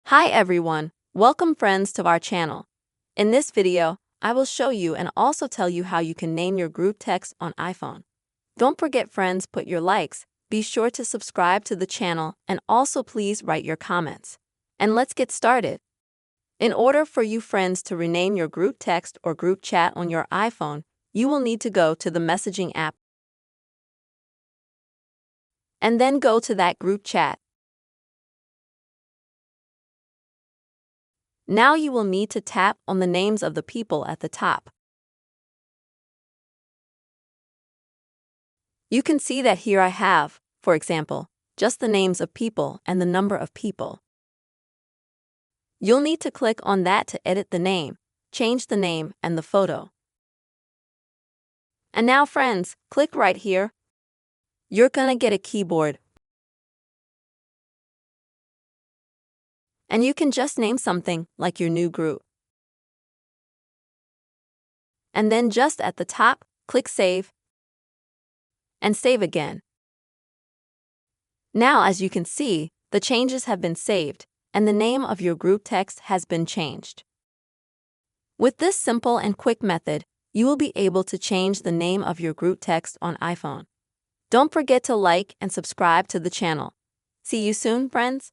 Hi everyone, welcome friends to our channel. In this video, I will show you and also tell you how you can name your group text on iPhone. Don't forget friends, put your likes, be sure to subscribe to the channel and also please write your comments. And let's get started. In order for you friends to rename your group text or group chat on your iPhone, you will need to go to the messaging app and then go to that group chat. Now you will need to tap on the names of the people at the top. You can see that here I have, for example, just the names of people and the number of people. You'll need to click on that to edit the name, change the name and the photo. And now friends, click right here. You're gonna get a keyboard. And you can just name something like your new group. And then just at the top, click Save. And save again. Now as you can see, the changes have been saved, and the name of your group text has been changed. With this simple and quick method, you will be able to change the name of your group text on iPhone. Don't forget to like and subscribe to the channel. See you soon, friends.